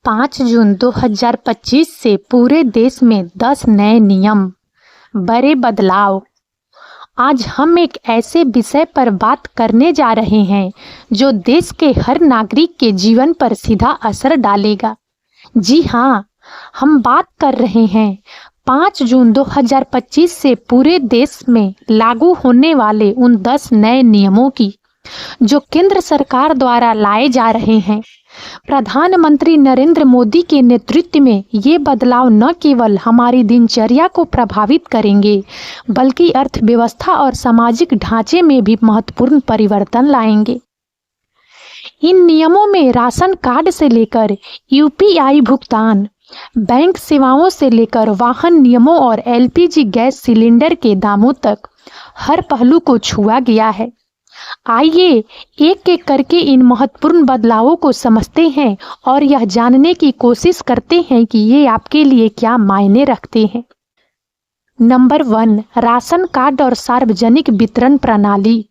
5 जून 2025 से पूरे देश में 10 नए नियम, बड़े बदलाव। आज हम एक ऐसे विषय पर बात करने जा रहे हैं जो देश के हर नागरिक के जीवन पर सीधा असर डालेगा। जी हाँ, हम बात कर रहे हैं 5 जून 2025 से पूरे देश में लागू होने वाले उन 10 नए नियमों की, जो केंद्र सरकार द्वारा लाए जा रहे हैं। प्रधानमंत्री नरेंद्र मोदी के नेतृत्व में ये बदलाव न केवल हमारी दिनचर्या को प्रभावित करेंगे, बल्कि अर्थव्यवस्था और सामाजिक ढांचे में भी महत्वपूर्ण परिवर्तन लाएंगे। इन नियमों में राशन कार्ड से लेकर यूपीआई भुगतान, बैंक सेवाओं से लेकर वाहन नियमों और एलपीजी गैस सिलेंडर के दामों तक हर पहलू को छुआ गया है। आइए एक एक करके इन महत्वपूर्ण बदलावों को समझते हैं और यह जानने की कोशिश करते हैं कि ये आपके लिए क्या मायने रखते हैं। नंबर 1, राशन कार्ड और सार्वजनिक वितरण प्रणाली।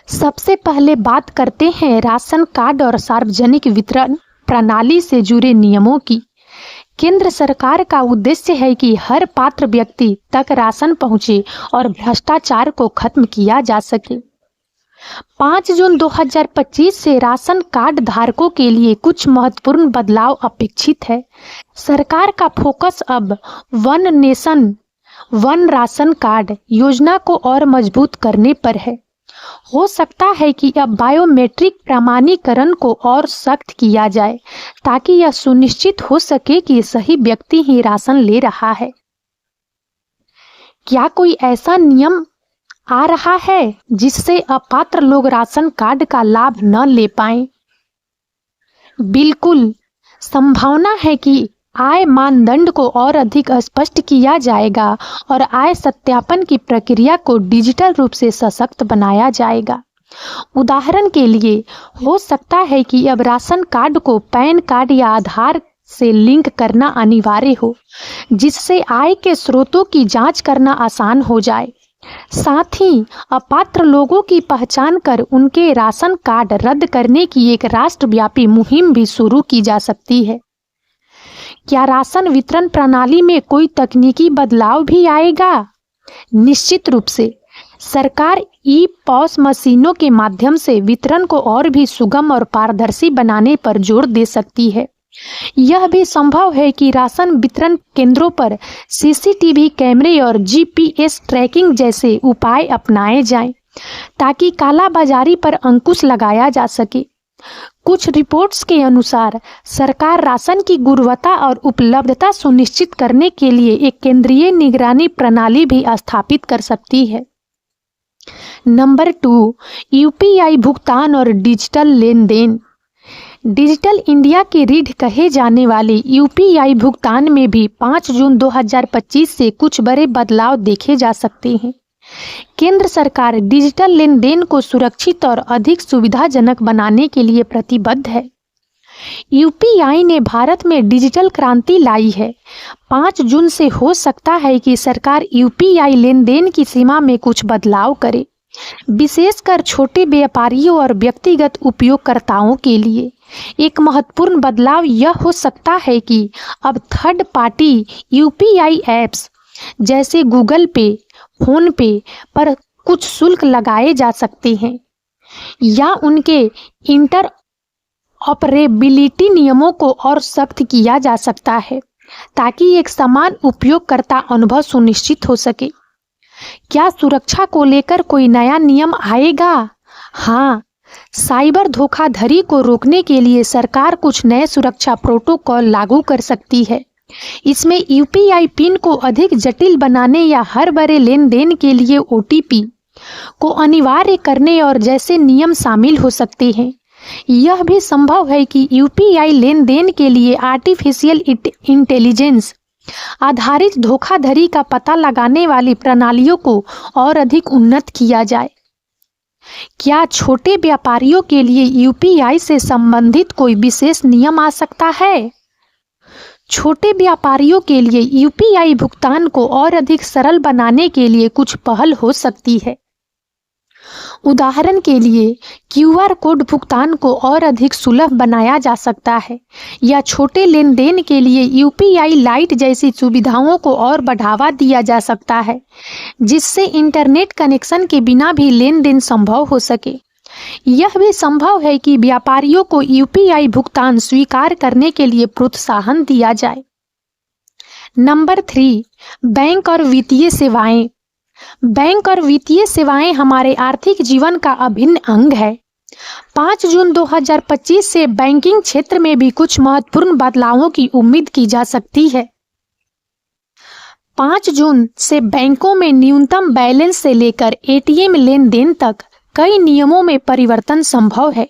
सबसे पहले बात करते हैं राशन कार्ड और सार्वजनिक वितरण प्रणाली से जुड़े नियमों की। केंद्र सरकार का उद्देश्य है कि हर पात्र व्यक्ति तक राशन पहुंचे और भ्रष्टाचार को खत्म किया जा सके। 5 जून 2025 से राशन कार्ड धारकों के लिए कुछ महत्वपूर्ण बदलाव अपेक्षित है। सरकार का फोकस अब one nation one ration card योजना को और मजबूत करने पर है। हो सकता है कि अब बायोमेट्रिक प्रमाणीकरण को और सख्त किया जाए, ताकि यह सुनिश्चित हो सके कि सही व्यक्ति ही राशन ले रहा है। क्या कोई ऐसा नियम आ रहा है जिससे अपात्र लोग राशन कार्ड का लाभ न ले पाएं? बिल्कुल, संभावना है कि आय मानदंड को और अधिक स्पष्ट किया जाएगा और आय सत्यापन की प्रक्रिया को डिजिटल रूप से सशक्त बनाया जाएगा। उदाहरण के लिए, हो सकता है कि अब राशन कार्ड को पैन कार्ड या आधार से लिंक करना अनिवार्य हो, जिससे आय के स्रोतों की जांच करना आसान हो जाए। साथ ही अपात्र लोगों की पहचान कर उनके राशन कार्ड रद्द करने की एक राष्ट्रव्यापी मुहिम भी शुरू की जा सकती है। क्या राशन वितरण प्रणाली में कोई तकनीकी बदलाव भी आएगा? निश्चित रूप से। सरकार ई-पॉस मशीनों के माध्यम से वितरण को और भी सुगम और पारदर्शी बनाने पर जोर दे सकती है। यह भी संभव है कि राशन वितरण केंद्रों पर सीसीटीवी कैमरे और जीपीएस ट्रैकिंग जैसे उपाय अपनाए जाएं, ताकि कालाबाजारी पर अंकुश लगाया जा सके। कुछ रिपोर्ट्स के अनुसार सरकार राशन की गुणवत्ता और उपलब्धता सुनिश्चित करने के लिए एक केंद्रीय निगरानी प्रणाली भी स्थापित कर सकती है। नंबर 2, यूपीआई भुगतान और डिजिटल लेन देन। डिजिटल इंडिया की रीढ़ कहे जाने वाले यूपीआई भुगतान में भी 5 जून 2025 से कुछ बड़े बदलाव देखे जा सकते हैं। केंद्र सरकार डिजिटल लेन देन को सुरक्षित और अधिक सुविधाजनक बनाने के लिए प्रतिबद्ध है। यूपीआई ने भारत में डिजिटल क्रांति लाई है। 5 जून से हो सकता है कि सरकार यूपीआई लेन देन की सीमा में कुछ बदलाव करे, विशेषकर छोटे व्यापारियों और व्यक्तिगत उपयोगकर्ताओं के लिए। एक महत्वपूर्ण बदलाव यह हो सकता है कि अब थर्ड पार्टी यूपीआई ऐप्स जैसे गूगल पे, फोन पे पर कुछ शुल्क लगाए जा सकते हैं, या उनके इंटर ऑपरेबिलिटी नियमों को और सख्त किया जा सकता है, ताकि एक समान उपयोगकर्ता अनुभव सुनिश्चित हो सके। क्या सुरक्षा को लेकर कोई नया नियम आएगा? हाँ, साइबर धोखाधड़ी को रोकने के लिए सरकार कुछ नए सुरक्षा प्रोटोकॉल लागू कर सकती है। इसमें यूपीआई पिन को अधिक जटिल बनाने या हर बड़े लेन देन के लिए ओटीपी को अनिवार्य करने और जैसे नियम शामिल हो सकते हैं। यह भी संभव है कि यूपीआई लेन देन के लिए आर्टिफिशियल इंटेलिजेंस आधारित धोखाधड़ी का पता लगाने वाली प्रणालियों को और अधिक उन्नत किया जाए। क्या छोटे व्यापारियों के लिए यूपीआई से संबंधित कोई विशेष नियम आ सकता है? छोटे व्यापारियों के लिए यूपीआई भुगतान को और अधिक सरल बनाने के लिए कुछ पहल हो सकती है। उदाहरण के लिए क्यूआर कोड भुगतान को और अधिक सुलभ बनाया जा सकता है या छोटे लेन देन के लिए यूपीआई लाइट जैसी सुविधाओं को और बढ़ावा दिया जा सकता है, जिससे इंटरनेट कनेक्शन के बिना भी लेन देन संभव हो सके। यह भी संभव है कि व्यापारियों को यूपीआई भुगतान स्वीकार करने के लिए प्रोत्साहन दिया जाए। नंबर 3, बैंक और वित्तीय सेवाएं। बैंक और वित्तीय सेवाएं हमारे आर्थिक जीवन का अभिन्न अंग है। 5 जून 2025 से बैंकिंग क्षेत्र में भी कुछ महत्वपूर्ण बदलावों की उम्मीद की जा सकती है। 5 जून से बैंकों में न्यूनतम बैलेंस से लेकर एटीएम लेन देन तक कई नियमों में परिवर्तन संभव है।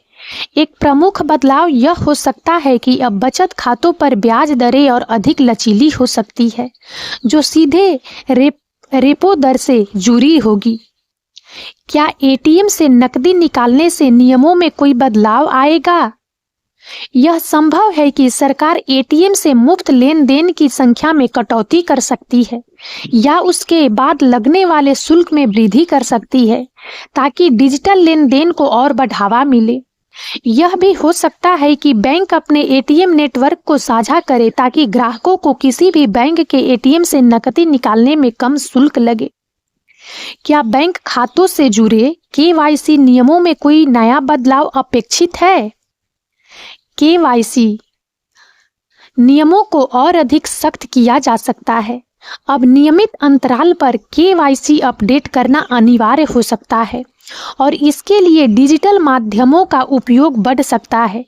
एक प्रमुख बदलाव यह हो सकता है कि अब बचत खातों पर ब्याज दरें और अधिक लचीली हो सकती है, जो सीधे रेपो दर से जुड़ी होगी। क्या एटीएम से नकदी निकालने से नियमों में कोई बदलाव आएगा? यह संभव है कि सरकार एटीएम से मुफ्त लेन देन की संख्या में कटौती कर सकती है या उसके बाद लगने वाले शुल्क में वृद्धि कर सकती है, ताकि डिजिटल लेन देन को और बढ़ावा मिले। यह भी हो सकता है कि बैंक अपने एटीएम नेटवर्क को साझा करे, ताकि ग्राहकों को किसी भी बैंक के एटीएम से नकदी निकालने में कम शुल्क लगे। क्या बैंक खातों से जुड़े केवाईसी नियमों में कोई नया बदलाव अपेक्षित है? केवाईसी नियमों को और अधिक सख्त किया जा सकता है। अब नियमित अंतराल पर केवाईसी अपडेट करना अनिवार्य हो सकता है और इसके लिए डिजिटल माध्यमों का उपयोग बढ़ सकता है।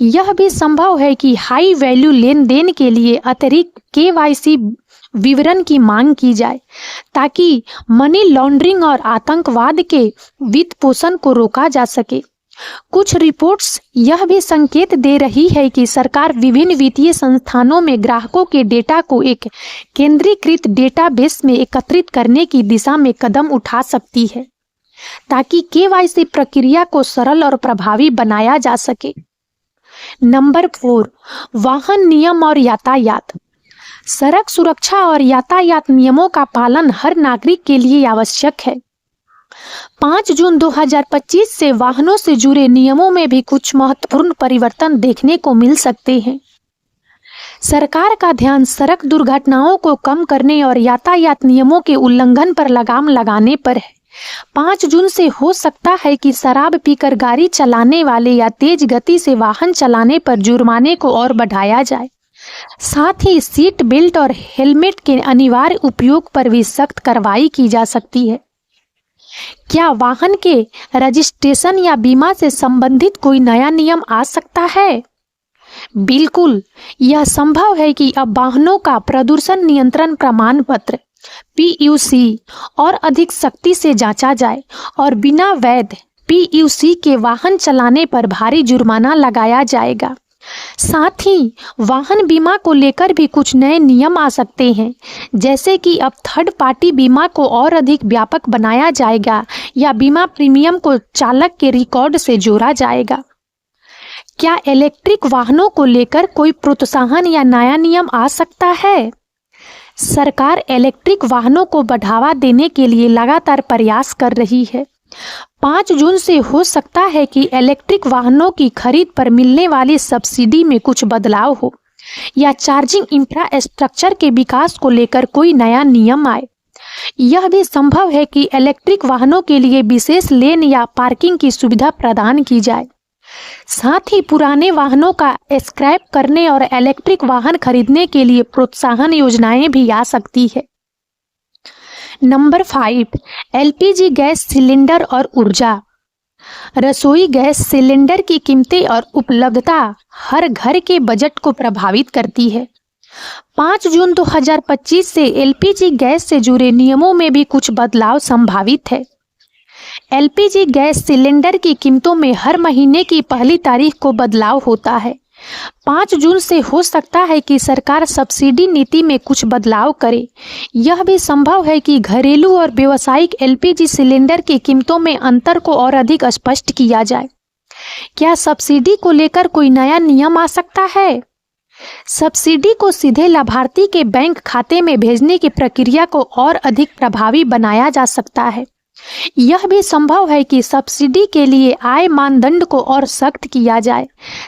यह भी संभव है कि हाई वैल्यू लेन देन के लिए अतिरिक्त केवाईसी विवरण की मांग की जाए, ताकि मनी लॉन्ड्रिंग और आतंकवाद के वित्त पोषण को रोका जा सके। कुछ रिपोर्ट्स यह भी संकेत दे रही है कि सरकार विभिन्न वित्तीय संस्थानों में ग्राहकों के डेटा को एक केंद्रीकृत डेटाबेस में एकत्रित करने की दिशा में कदम उठा सकती है, ताकि केवाईसी प्रक्रिया को सरल और प्रभावी बनाया जा सके। नंबर 4, वाहन नियम और यातायात। सड़क सुरक्षा और यातायात नियमों का पालन हर नागरिक के लिए आवश्यक है। 5 जून 2025 से वाहनों से जुड़े नियमों में भी कुछ महत्वपूर्ण परिवर्तन देखने को मिल सकते हैं। सरकार का ध्यान सड़क दुर्घटनाओं को कम करने और यातायात नियमों के उल्लंघन पर लगाम लगाने पर है। 5 जून से हो सकता है कि शराब पीकर गाड़ी चलाने वाले या तेज गति से वाहन चलाने पर जुर्माने को और बढ़ाया जाए। साथ ही सीट बेल्ट और हेलमेट के अनिवार्य उपयोग पर भी सख्त कार्रवाई की जा सकती है। क्या वाहन के रजिस्ट्रेशन या बीमा से संबंधित कोई नया नियम आ सकता है? बिल्कुल, यह संभव है कि अब वाहनों का प्रदूषण नियंत्रण प्रमाण पत्र PUC और अधिक सख्ती से जांचा जाए और बिना वैध PUC के वाहन चलाने पर भारी जुर्माना लगाया जाएगा। साथ ही वाहन बीमा को लेकर भी कुछ नए नियम आ सकते हैं, जैसे कि अब थर्ड पार्टी बीमा को और अधिक व्यापक बनाया जाएगा या बीमा प्रीमियम को चालक के रिकॉर्ड से जोड़ा जाएगा। क्या इलेक्ट्रिक वाहनों को लेकर कोई प्रोत्साहन या नया नियम आ सकता है? सरकार इलेक्ट्रिक वाहनों को बढ़ावा देने के लिए लगातार प्रयास कर रही है। 5 जून से हो सकता है कि इलेक्ट्रिक वाहनों की खरीद पर मिलने वाली सब्सिडी में कुछ बदलाव हो या चार्जिंग इंफ्रास्ट्रक्चर के विकास को लेकर कोई नया नियम आए। यह भी संभव है कि इलेक्ट्रिक वाहनों के लिए विशेष लेन या पार्किंग की सुविधा प्रदान की जाए। साथ ही पुराने वाहनों का स्क्रैप करने और इलेक्ट्रिक वाहन खरीदने के लिए प्रोत्साहन योजनाएं भी आ सकती है। नंबर 5, LPG गैस सिलेंडर और ऊर्जा। रसोई गैस सिलेंडर की कीमतें और उपलब्धता हर घर के बजट को प्रभावित करती है। 5 जून 2025 से LPG गैस से जुड़े नियमों में भी कुछ बदलाव संभावित है। LPG गैस सिलेंडर की कीमतों में हर महीने की पहली तारीख को बदलाव होता है। 5 जून से हो सकता है कि सरकार सब्सिडी नीति में कुछ बदलाव करे। यह भी संभव है कि घरेलू और व्यावसायिक LPG सिलेंडर की कीमतों में अंतर को और अधिक स्पष्ट किया जाए। क्या सब्सिडी को लेकर कोई नया नियम आ सकता है? सब्सिडी को सीधे लाभार्थी के बैंक खाते में भेजने की प्रक्रिया को और अधिक प्रभावी बनाया जा सकता है। यह भी संभव है कि सब्सिडी के लिए आय मानदंड को और सख्त किया जाए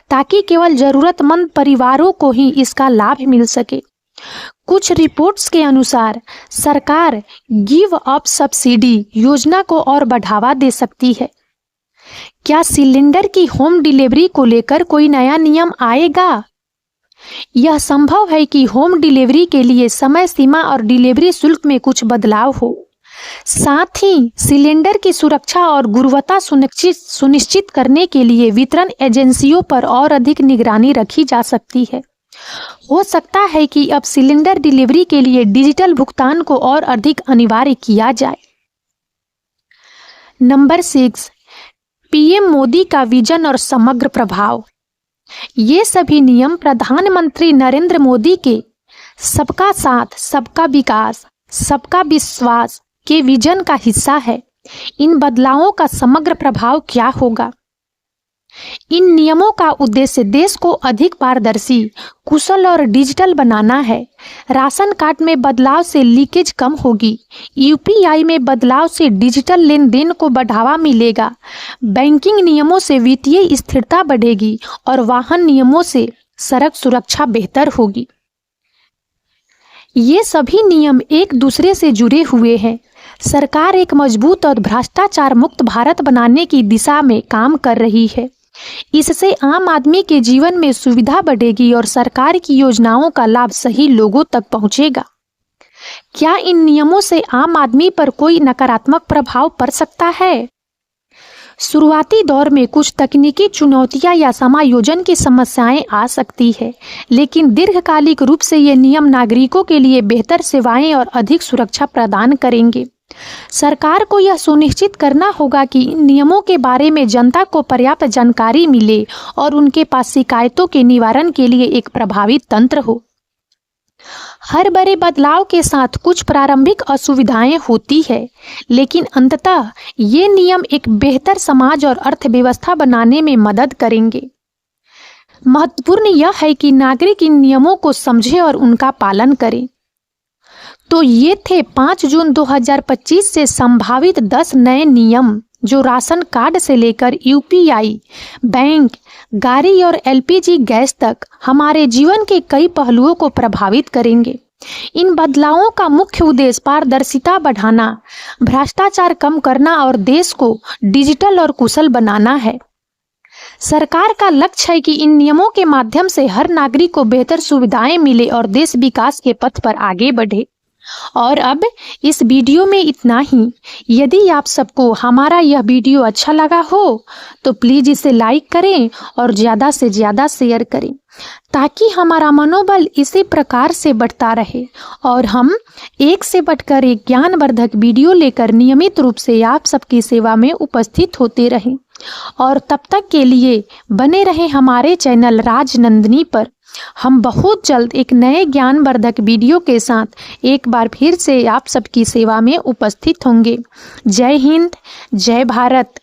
ताकि केवल जरूरतमंद परिवारों को ही इसका लाभ मिल सके। कुछ रिपोर्ट्स के अनुसार सरकार गिव अप सब्सिडी योजना को और बढ़ावा दे सकती है। क्या सिलेंडर की होम डिलीवरी को लेकर कोई नया नियम आएगा? यह संभव है कि होम डिलीवरी के लिए समय सीमा और डिलीवरी शुल्क में कुछ बदलाव हो। साथ ही सिलेंडर की सुरक्षा और गुणवत्ता सुनिश्चित करने के लिए वितरण एजेंसियों पर और अधिक निगरानी रखी जा सकती है। हो सकता है कि अब सिलेंडर डिलीवरी के लिए डिजिटल भुगतान को और अधिक अनिवार्य किया जाए। नंबर 6, पीएम मोदी का विजन और समग्र प्रभाव। ये सभी नियम प्रधानमंत्री नरेंद्र मोदी के सबका साथ, सबका विकास, सबका विश्वास के विजन का हिस्सा है। इन बदलावों का समग्र प्रभाव क्या होगा? इन नियमों का उद्देश्य देश को अधिक पारदर्शी, कुशल और डिजिटल बनाना है। राशन कार्ड में बदलाव से लीकेज कम होगी। यूपीआई में बदलाव से डिजिटल लेन देन को बढ़ावा मिलेगा। बैंकिंग नियमों से वित्तीय स्थिरता बढ़ेगी और वाहन नियमों से सड़क सुरक्षा बेहतर होगी। ये सभी नियम एक दूसरे से जुड़े हुए हैं। सरकार एक मजबूत और भ्रष्टाचार मुक्त भारत बनाने की दिशा में काम कर रही है। इससे आम आदमी के जीवन में सुविधा बढ़ेगी और सरकार की योजनाओं का लाभ सही लोगों तक पहुंचेगा। क्या इन नियमों से आम आदमी पर कोई नकारात्मक प्रभाव पड़ सकता है? शुरुआती दौर में कुछ तकनीकी चुनौतियां या समायोजन की समस्याएं आ सकती है, लेकिन दीर्घकालिक रूप से ये नियम नागरिकों के लिए बेहतर सेवाएं और अधिक सुरक्षा प्रदान करेंगे। सरकार को यह सुनिश्चित करना होगा कि इन नियमों के बारे में जनता को पर्याप्त जानकारी मिले और उनके पास शिकायतों के निवारण के लिए एक प्रभावी तंत्र हो। हर बड़े बदलाव के साथ कुछ प्रारंभिक असुविधाएं होती है, लेकिन अंततः ये नियम एक बेहतर समाज और अर्थव्यवस्था बनाने में मदद करेंगे। महत्वपूर्ण यह है कि नागरिक इन नियमों को समझें और उनका पालन करें। तो ये थे 5 जून 2025 से संभावित 10 नए नियम जो राशन कार्ड से लेकर यूपीआई, बैंक, गाड़ी और एलपीजी गैस तक हमारे जीवन के कई पहलुओं को प्रभावित करेंगे। इन बदलावों का मुख्य उद्देश्य पारदर्शिता बढ़ाना, भ्रष्टाचार कम करना और देश को डिजिटल और कुशल बनाना है। सरकार का लक्ष्य है कि इन नियमों के माध्यम से हर नागरिक को बेहतर सुविधाएं मिले और देश विकास के पथ पर आगे बढ़े। और अब इस वीडियो में इतना ही। यदि आप सबको हमारा यह वीडियो अच्छा लगा हो तो प्लीज़ इसे लाइक करें और ज़्यादा से ज़्यादा शेयर करें ताकि हमारा मनोबल इसी प्रकार से बढ़ता रहे और हम एक से बढ़कर एक ज्ञानवर्धक वीडियो लेकर नियमित रूप से आप सबकी सेवा में उपस्थित होते रहें। और तब तक के लिए बने रहें हमारे चैनल राजनंदिनी पर। हम बहुत जल्द एक नए ज्ञानवर्धक वीडियो के साथ एक बार फिर से आप सबकी सेवा में उपस्थित होंगे। जय हिंद, जय भारत।